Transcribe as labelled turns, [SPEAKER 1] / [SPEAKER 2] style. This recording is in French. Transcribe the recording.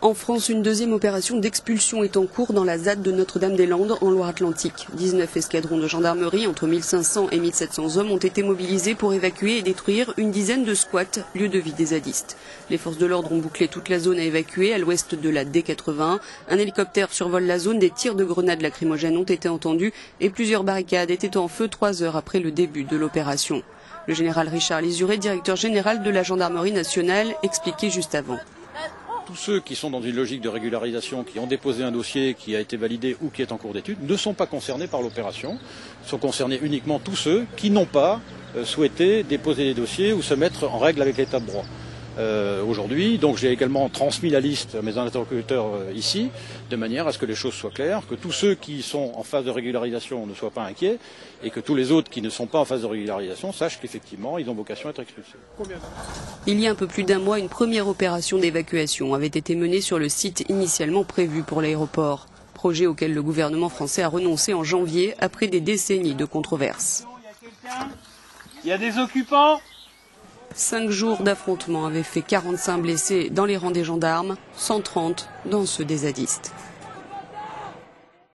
[SPEAKER 1] En France, une deuxième opération d'expulsion est en cours dans la ZAD de Notre-Dame-des-Landes, en Loire-Atlantique. 19 escadrons de gendarmerie, entre 1500 et 1700 hommes, ont été mobilisés pour évacuer et détruire une dizaine de squats, lieux de vie des zadistes. Les forces de l'ordre ont bouclé toute la zone à évacuer, à l'ouest de la D81. Un hélicoptère survole la zone, des tirs de grenades lacrymogènes ont été entendus et plusieurs barricades étaient en feu 3 heures après le début de l'opération. Le général Richard Lisuré, directeur général de la gendarmerie nationale, expliquait juste avant.
[SPEAKER 2] Tous ceux qui sont dans une logique de régularisation, qui ont déposé un dossier qui a été validé ou qui est en cours d'étude, ne sont pas concernés par l'opération. Sont concernés uniquement tous ceux qui n'ont pas souhaité déposer des dossiers ou se mettre en règle avec l'état de droit. Aujourd'hui, donc j'ai également transmis la liste à mes interlocuteurs ici, de manière à ce que les choses soient claires, que tous ceux qui sont en phase de régularisation ne soient pas inquiets, et que tous les autres qui ne sont pas en phase de régularisation sachent qu'effectivement ils ont vocation à être expulsés.
[SPEAKER 1] Il y a un peu plus d'un mois, une première opération d'évacuation avait été menée sur le site initialement prévu pour l'aéroport. Projet auquel le gouvernement français a renoncé en janvier après des décennies de controverses.
[SPEAKER 3] Il y a des occupants ?
[SPEAKER 1] 5 jours d'affrontement avaient fait 45 blessés dans les rangs des gendarmes, 130 dans ceux des zadistes.